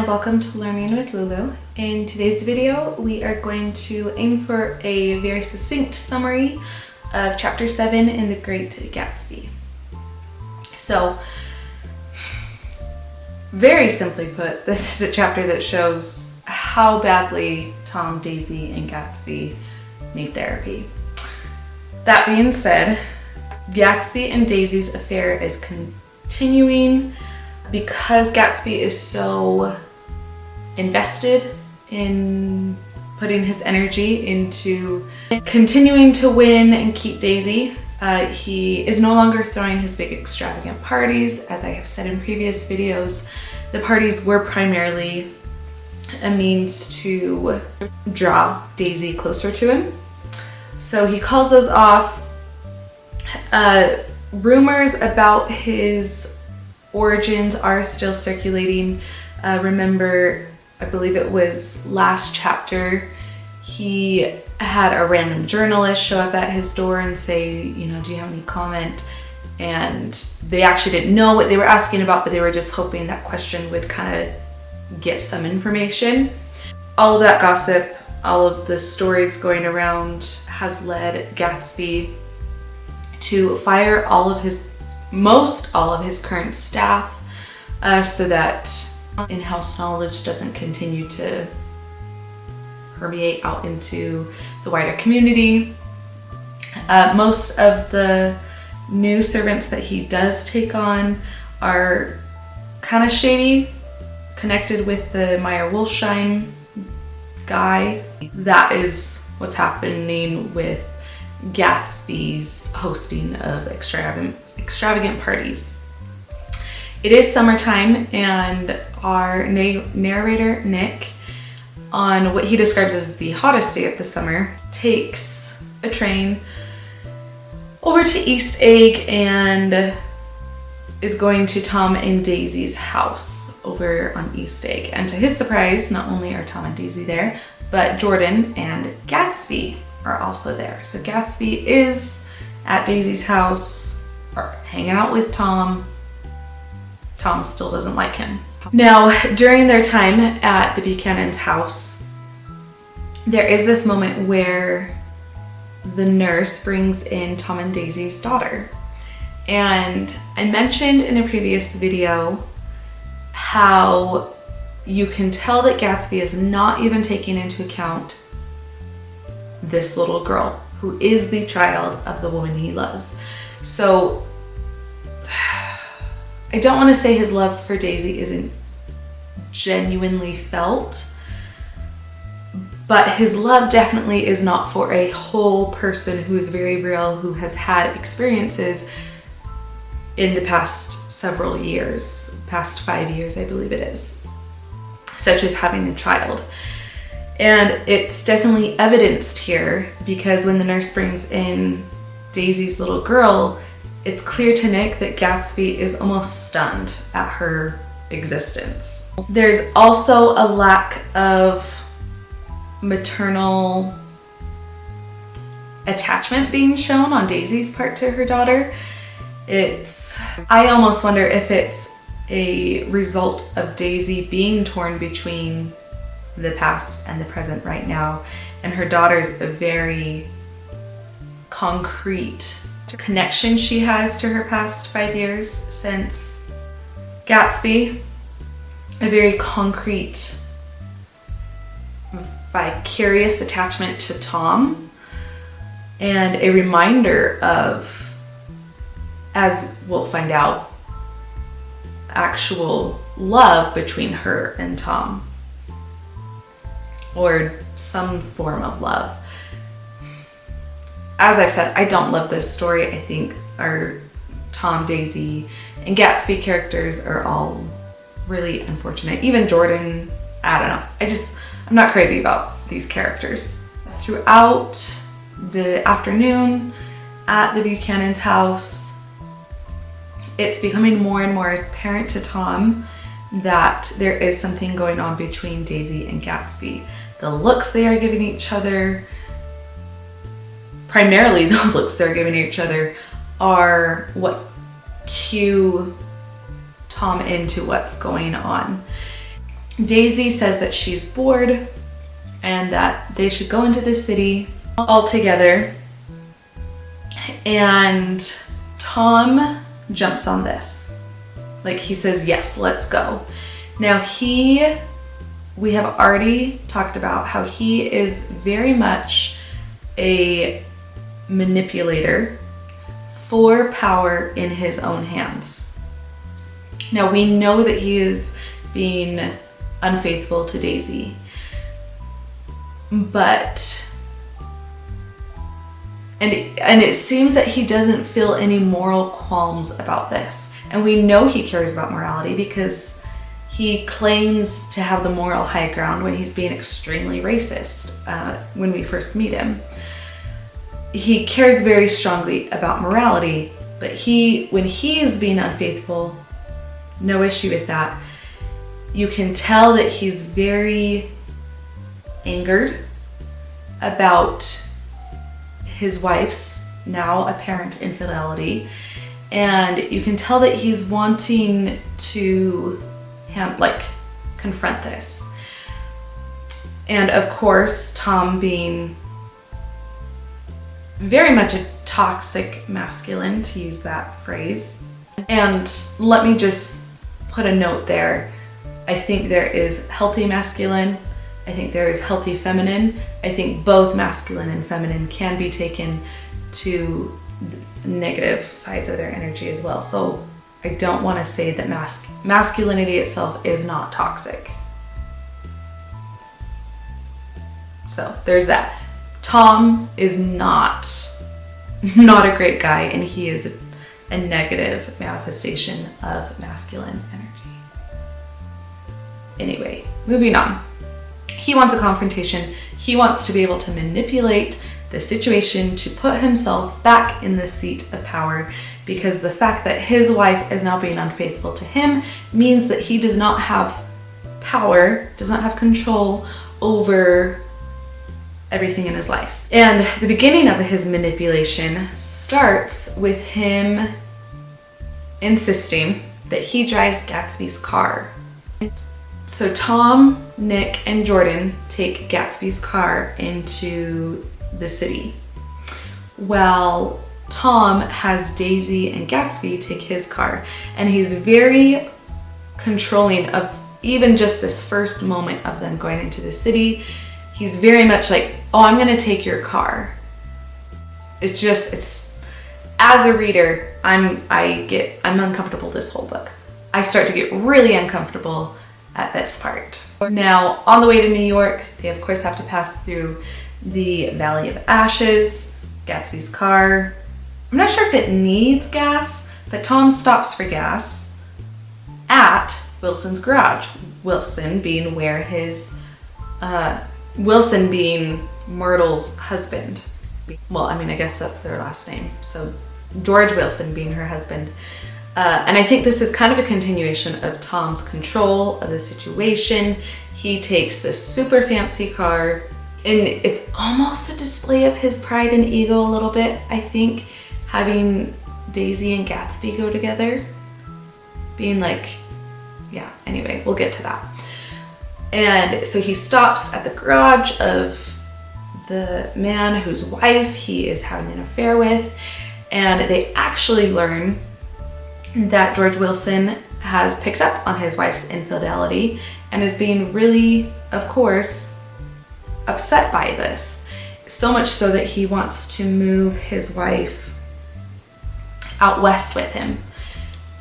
welcome to Learning with Lulu. In today's video, we are going to aim for a very succinct summary of Chapter 7 in The Great Gatsby. So, very simply put, this is a chapter that shows how badly Tom, Daisy, and Gatsby need therapy. That being said, Gatsby and Daisy's affair is continuing because Gatsby is so invested in putting his energy into continuing to win and keep Daisy. He is no longer throwing his big extravagant parties. As I have said in previous videos, the parties were primarily a means to draw Daisy closer to him. So he calls those off. Rumors about his origins are still circulating. Remember, I believe it was last chapter, he had a random journalist show up at his door and say, do you have any comment? And they actually didn't know what they were asking about, but they were just hoping that question would kind of get some information. All of that gossip, all of the stories going around has led Gatsby to fire most all of his current staff so that in-house knowledge doesn't continue to permeate out into the wider community. Most of the new servants that he does take on are kind of shady, connected with the Meyer Wolfsheim guy. That is what's happening with Gatsby's hosting of extravagant parties. It is summertime, and our narrator Nick, on what he describes as the hottest day of the summer, takes a train over to East Egg and is going to Tom and Daisy's house over on East Egg. And to his surprise, not only are Tom and Daisy there, but Jordan and Gatsby are also there. So Gatsby is at Daisy's house, or hanging out with Tom. Tom still doesn't like him. Now, during their time at the Buchanan's house, there is this moment where the nurse brings in Tom and Daisy's daughter. And I mentioned in a previous video how you can tell that Gatsby is not even taking into account this little girl who is the child of the woman he loves. So I don't want to say his love for Daisy isn't genuinely felt, but his love definitely is not for a whole person who is very real, who has had experiences in the past several years, past 5 years, I believe it is, such as having a child. And it's definitely evidenced here because when the nurse brings in Daisy's little girl, it's clear to Nick that Gatsby is almost stunned at her existence. There's also a lack of maternal attachment being shown on Daisy's part to her daughter. I almost wonder if it's a result of Daisy being torn between the past and the present right now, and her daughter's a very concrete connection she has to her past 5 years since Gatsby, a very concrete, vicarious attachment to Tom, and a reminder of, as we'll find out, actual love between her and Tom, or some form of love. As I've said, I don't love this story. I think our Tom, Daisy, and Gatsby characters are all really unfortunate. Even Jordan, I don't know. I'm not crazy about these characters. Throughout the afternoon at the Buchanan's house, it's becoming more and more apparent to Tom that there is something going on between Daisy and Gatsby. The looks they are giving each other, primarily the looks they're giving each other, are what cue Tom into what's going on. Daisy says that she's bored and that they should go into the city all together. And Tom jumps on this. Like, he says, yes, let's go. Now we have already talked about how he is very much a manipulator for power in his own hands. Now we know that he is being unfaithful to Daisy, but and it seems that he doesn't feel any moral qualms about this. And we know he cares about morality because he claims to have the moral high ground when he's being extremely racist when we first meet him. He cares very strongly about morality, but when he is being unfaithful, no issue with that. You can tell that he's very angered about his wife's now apparent infidelity, and you can tell that he's wanting to confront this. And of course, Tom, being very much a toxic masculine, to use that phrase. And let me just put a note there. I think there is healthy masculine. I think there is healthy feminine. I think both masculine and feminine can be taken to negative sides of their energy as well. So I don't want to say that masculinity itself is not toxic. So there's that. Tom is not a great guy, and he is a negative manifestation of masculine energy. Anyway, moving on. He wants a confrontation. He wants to be able to manipulate the situation to put himself back in the seat of power, because the fact that his wife is now being unfaithful to him means that he does not have power, does not have control over everything in his life. And the beginning of his manipulation starts with him insisting that he drives Gatsby's car. So Tom, Nick, and Jordan take Gatsby's car into the city, while Tom has Daisy and Gatsby take his car, and he's very controlling of even just this first moment of them going into the city. He's very much like, oh, I'm gonna take your car. It's as a reader, I'm uncomfortable this whole book. I start to get really uncomfortable at this part. Now, on the way to New York, they of course have to pass through the Valley of Ashes, Gatsby's car. I'm not sure if it needs gas, but Tom stops for gas at Wilson's garage. Wilson being Myrtle's husband. Well, I mean, I guess that's their last name. So George Wilson being her husband. And I think this is kind of a continuation of Tom's control of the situation. He takes this super fancy car, and it's almost a display of his pride and ego a little bit, I think, having Daisy and Gatsby go together. Being like, yeah, anyway, we'll get to that. And so he stops at the garage of the man whose wife he is having an affair with, and they actually learn that George Wilson has picked up on his wife's infidelity and is being really, of course, upset by this. So much so that he wants to move his wife out west with him.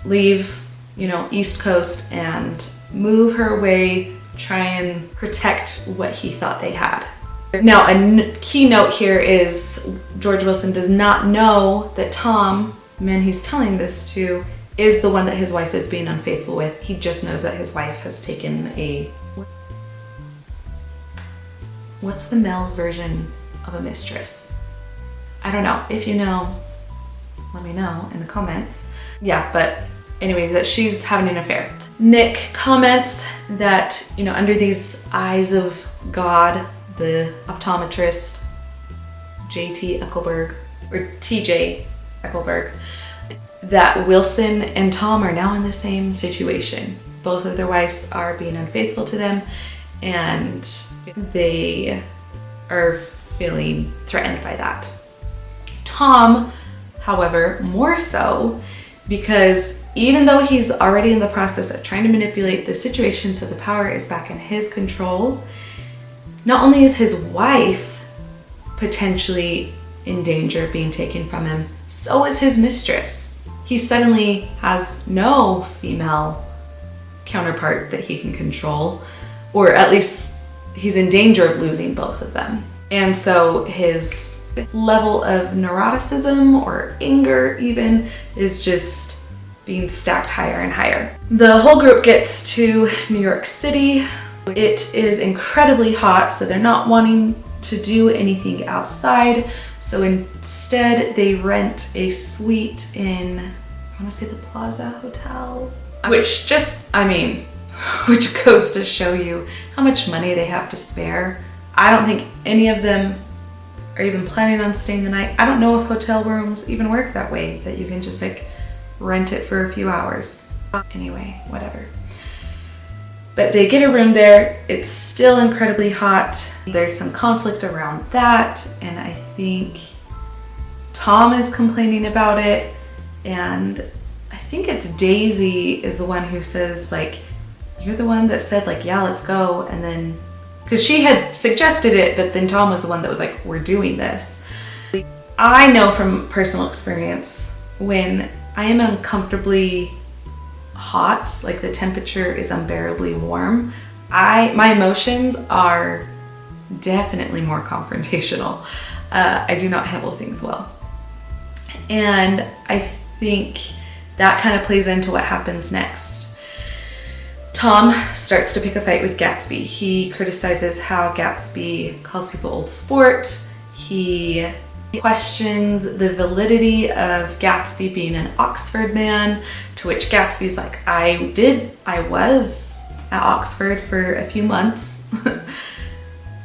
Leave, East Coast and move her away, try and protect what he thought they had. Now, a key note here is George Wilson does not know that Tom, the man he's telling this to, is the one that his wife is being unfaithful with. He just knows that his wife has taken what's the male version of a mistress? I don't know. If you know, let me know in the comments. Yeah, but anyway, that she's having an affair. Nick comments that, under these eyes of God, the optometrist, J.T. Eckelberg, or T.J. Eckelberg, that Wilson and Tom are now in the same situation. both of their wives are being unfaithful to them, and they are feeling threatened by that. Tom, however, more so, because even though he's already in the process of trying to manipulate the situation so the power is back in his control, not only is his wife potentially in danger of being taken from him, so is his mistress. He suddenly has no female counterpart that he can control, or at least he's in danger of losing both of them. And so his level of neuroticism or anger even is just being stacked higher and higher. The whole group gets to New York City. It is incredibly hot, so they're not wanting to do anything outside. So instead they rent a suite in, I want to say the Plaza Hotel, which which goes to show you how much money they have to spare. I don't think any of them are even planning on staying the night. I don't know if hotel rooms even work that way, that you can just like rent it for a few hours. Anyway, whatever. But they get a room there. It's still incredibly hot. There's some conflict around that, and I think Tom is complaining about it, and I think it's Daisy is the one who says like, you're the one that said like, yeah, let's go, and then because she had suggested it, but then Tom was the one that was like, we're doing this. I know from personal experience, when I am uncomfortably hot, like the temperature is unbearably warm, my emotions are definitely more confrontational. I do not handle things well. And I think that kind of plays into what happens next. Tom starts to pick a fight with Gatsby. He criticizes how Gatsby calls people old sport. He questions the validity of Gatsby being an Oxford man, to which Gatsby's like, I was at Oxford for a few months, with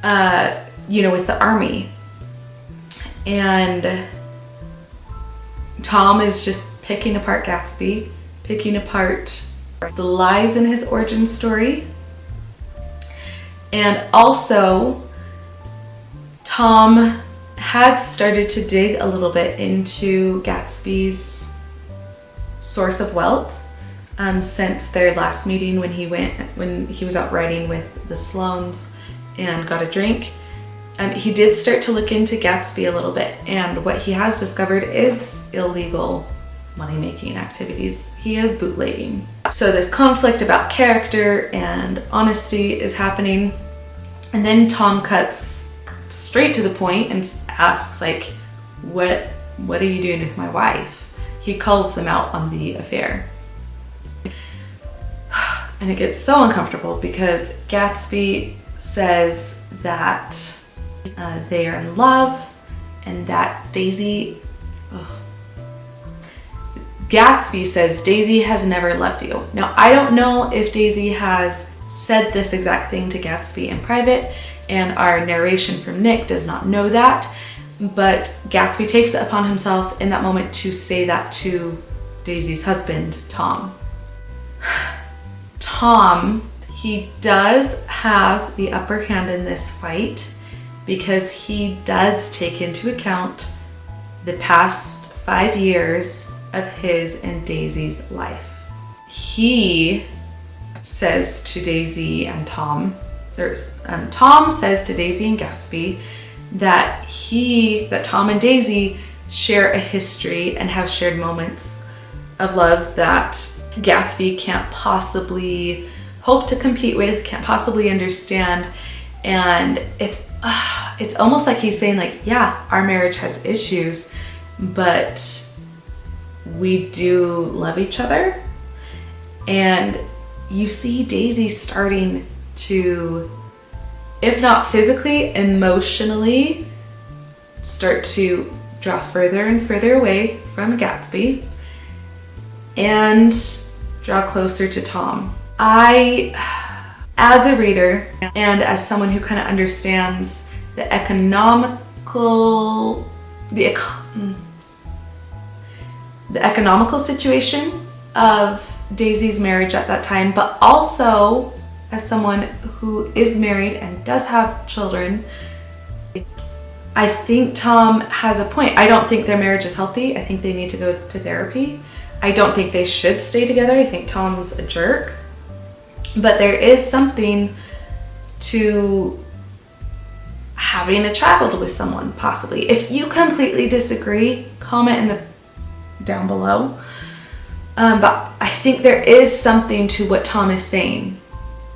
the army. And Tom is just picking apart Gatsby, picking apart the lies in his origin story. And also, Tom had started to dig a little bit into Gatsby's source of wealth since their last meeting when he was out riding with the Sloanes and got a drink. He did start to look into Gatsby a little bit, and what he has discovered is illegal money-making activities. He is bootlegging. So this conflict about character and honesty is happening, and then Tom cuts straight to the point and asks like, what are you doing with my wife? He calls them out on the affair. And it gets so uncomfortable because Gatsby says that they are in love, and that Gatsby says Daisy has never loved you. Now, I don't know if Daisy has said this exact thing to Gatsby in private, and our narration from Nick does not know that, but Gatsby takes it upon himself in that moment to say that to Daisy's husband, Tom. Tom, he does have the upper hand in this fight because he does take into account the past 5 years of his and Daisy's life. He says to Daisy and Tom, Tom says to Daisy and Gatsby that Tom and Daisy share a history and have shared moments of love that Gatsby can't possibly hope to compete with, can't possibly understand. And it's almost like he's saying like, yeah, our marriage has issues, but we do love each other. And you see Daisy starting to, if not physically, emotionally start to draw further and further away from Gatsby and draw closer to Tom. I, as a reader and as someone who kind of understands the economical situation of Daisy's marriage at that time, but also as someone who is married and does have children, I think Tom has a point. I don't think their marriage is healthy. I think they need to go to therapy. I don't think they should stay together. I think Tom's a jerk. But there is something to having a child with someone, possibly. If you completely disagree, comment down below. But I think there is something to what Tom is saying.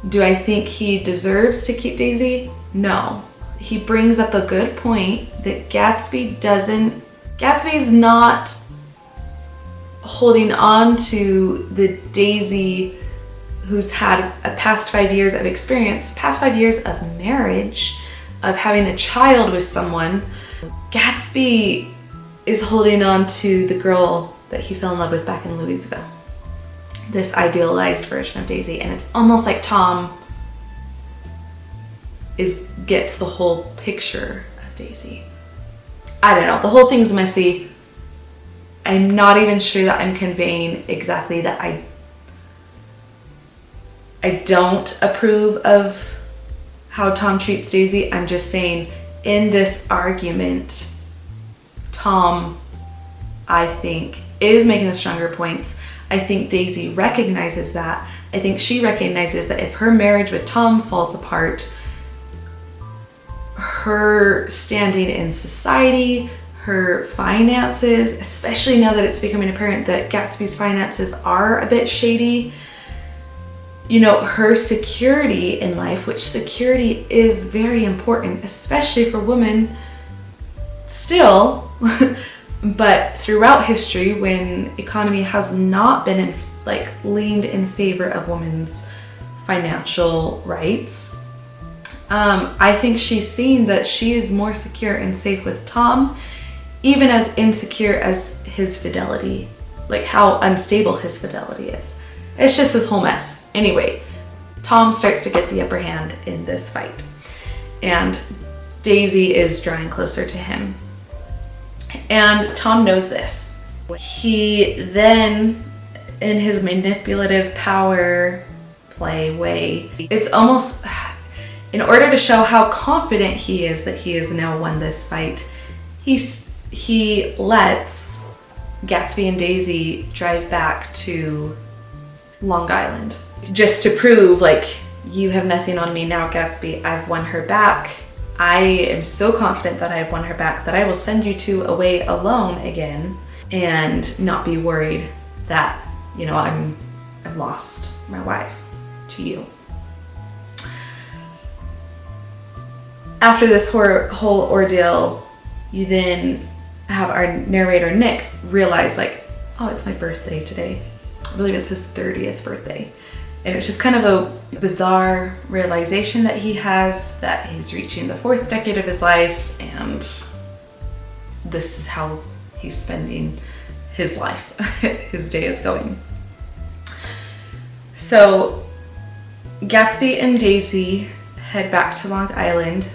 Do I think he deserves to keep Daisy? No. He brings up a good point that Gatsby is not holding on to the Daisy who's had a past 5 years of experience, past 5 years of marriage, of having a child with someone. Gatsby is holding on to the girl that he fell in love with back in Louisville. This idealized version of Daisy, and it's almost like Tom gets the whole picture of Daisy. I don't know, the whole thing's messy. I'm not even sure that I'm conveying exactly that I don't approve of how Tom treats Daisy. I'm just saying, in this argument, Tom, I think, is making the stronger points. I think Daisy recognizes that. I think she recognizes that if her marriage with Tom falls apart, her standing in society, her finances, especially now that it's becoming apparent that Gatsby's finances are a bit shady, you know, her security in life, which security is very important, especially for women still, but throughout history when economy has not been leaned in favor of women's financial rights. I think she's seen that she is more secure and safe with Tom, even as insecure as his fidelity, like how unstable his fidelity is. It's just this whole mess. Anyway, Tom starts to get the upper hand in this fight, and Daisy is drawing closer to him. And Tom knows this. He then, in his manipulative power play way, it's almost, in order to show how confident he is that he has now won this fight, he lets Gatsby and Daisy drive back to Long Island, just to prove, like, you have nothing on me now, Gatsby. I've won her back. I am so confident that I've won her back that I will send you two away alone again and not be worried that, you know, I've lost my wife to you. After this whole ordeal, you then have our narrator Nick realize, like, oh, it's my birthday today. I believe it's his 30th birthday. And it's just kind of a bizarre realization that he has, that he's reaching the 4th decade of his life, and this is how he's spending his life. His day is going. So Gatsby and Daisy head back to Long Island,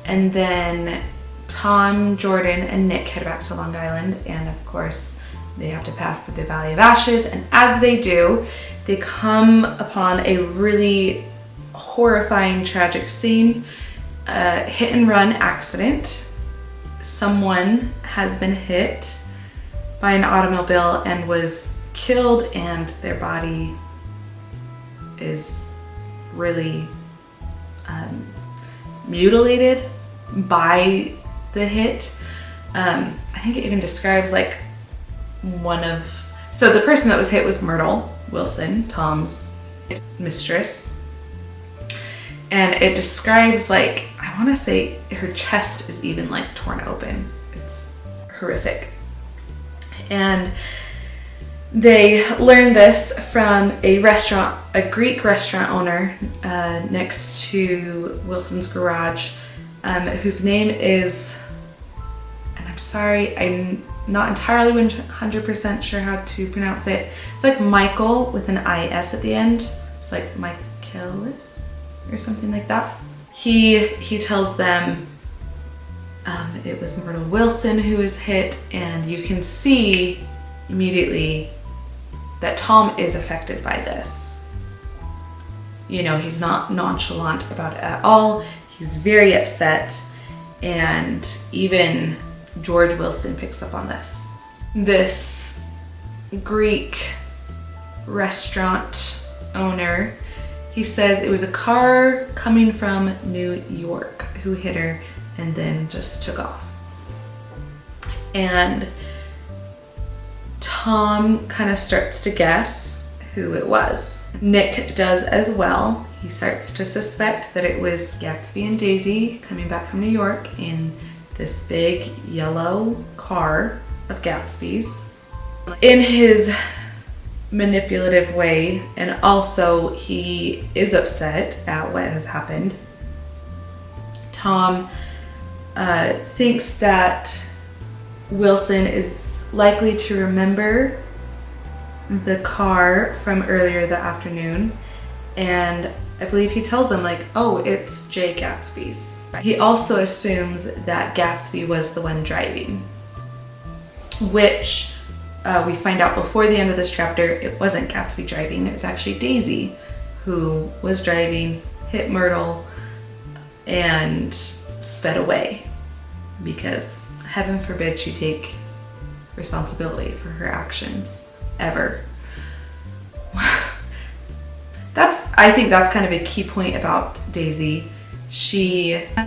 and then Tom, Jordan, and Nick head back to Long Island, and of course they have to pass through the Valley of Ashes, and as they do, they come upon a really horrifying, tragic scene, a hit and run accident. Someone has been hit by an automobile and was killed, and their body is really mutilated by the hit. I think it even describes, like, so the person that was hit was Myrtle Wilson, Tom's mistress, and it describes, like, I want to say her chest is even, like, torn open. It's horrific. And they learned this from a Greek restaurant owner next to Wilson's garage, whose name is, and I'm sorry, I'm not entirely 100% sure how to pronounce it. It's like Michael with an I-S at the end. It's like Michaelis or something like that. He tells them it was Myrtle Wilson who was hit, and you can see immediately that Tom is affected by this. You know, he's not nonchalant about it at all. He's very upset, and even George Wilson picks up on this. This Greek restaurant owner, he says it was a car coming from New York who hit her and then just took off. And Tom kind of starts to guess who it was. Nick does as well. He starts to suspect that it was Gatsby and Daisy coming back from New York in this big yellow car of Gatsby's. In his manipulative way, and also he is upset at what has happened, Tom thinks that Wilson is likely to remember the car from earlier that afternoon, and I believe he tells him like, oh, it's Jay Gatsby's. He also assumes that Gatsby was the one driving, which we find out before the end of this chapter, it wasn't Gatsby driving, it was actually Daisy who was driving, hit Myrtle, and sped away, because heaven forbid she take responsibility for her actions, ever. I think that's kind of a key point about Daisy.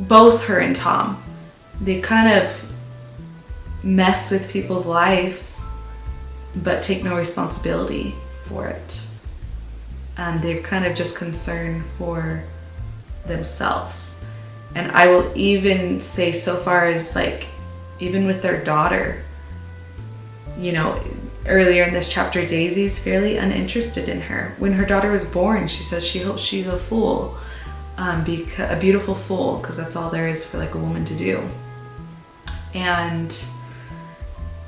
Both her and Tom, they kind of mess with people's lives but take no responsibility for it. They're kind of just concerned for themselves. And I will even say so far as like, even with their daughter, you know, earlier in this chapter, Daisy's fairly uninterested in her. When her daughter was born, she says she hopes she's a fool, a beautiful fool, because that's all there is for like a woman to do. And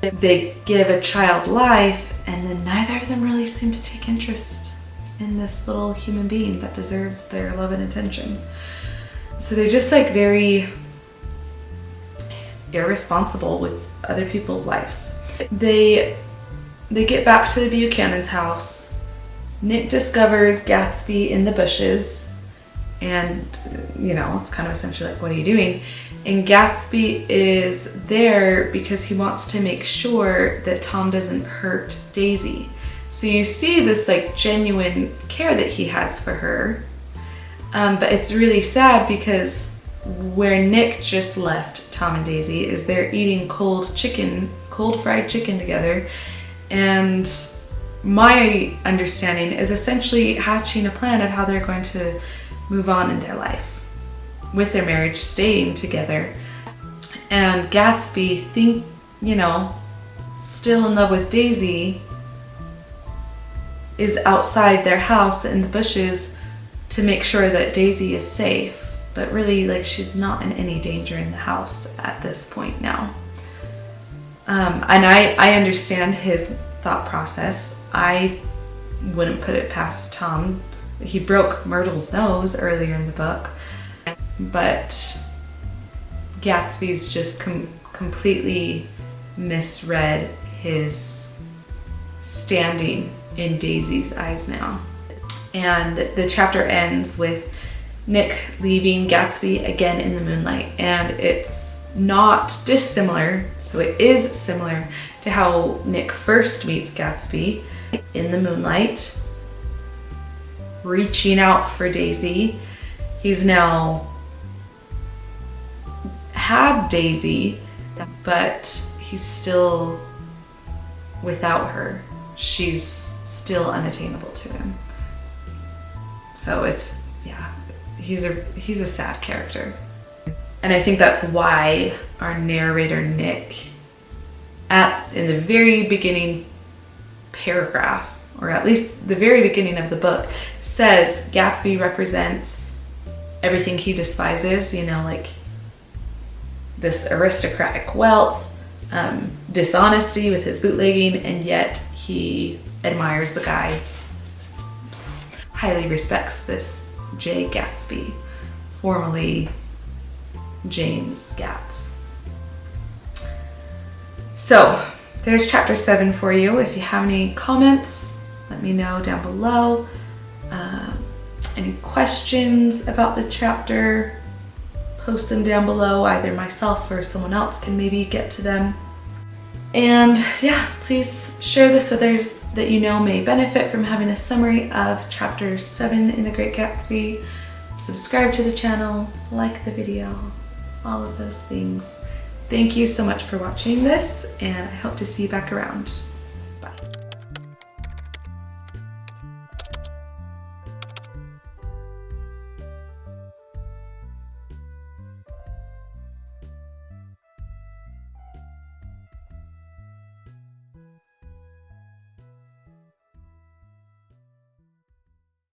they give a child life, and then neither of them really seem to take interest in this little human being that deserves their love and attention. So they're just like very irresponsible with other people's lives. They get back to the Buchanan's house. Nick discovers Gatsby in the bushes, and you know, it's kind of essentially like, what are you doing? And Gatsby is there because he wants to make sure that Tom doesn't hurt Daisy. So you see this like genuine care that he has for her. But it's really sad because where Nick just left Tom and Daisy is they're eating cold fried chicken together. And my understanding is essentially hatching a plan of how they're going to move on in their life, with their marriage staying together. And Gatsby, still in love with Daisy, is outside their house in the bushes to make sure that Daisy is safe. But really, like, she's not in any danger in the house at this point now. And I understand his thought process. I wouldn't put it past Tom. He broke Myrtle's nose earlier in the book. But Gatsby's just completely misread his standing in Daisy's eyes now. And the chapter ends with Nick leaving Gatsby again in the moonlight. And it's not dissimilar, so it is similar to how Nick first meets Gatsby in the moonlight, reaching out for Daisy. He's now had Daisy, but he's still without her. She's still unattainable to him. So it's, yeah, he's a sad character. And I think that's why our narrator Nick, in the very beginning paragraph, or at least the very beginning of the book, says Gatsby represents everything he despises, like this aristocratic wealth, dishonesty with his bootlegging, and yet he admires the guy, highly respects this Jay Gatsby, formerly James Gatz. So there's chapter 7 for you. If you have any comments, let me know down below. Any questions about the chapter, post them down below. Either myself or someone else can maybe get to them. And yeah, please share this with others that you know may benefit from having a summary of chapter 7 in The Great Gatsby. Subscribe to the channel, like the video, all of those things. Thank you so much for watching this, and I hope to see you back around.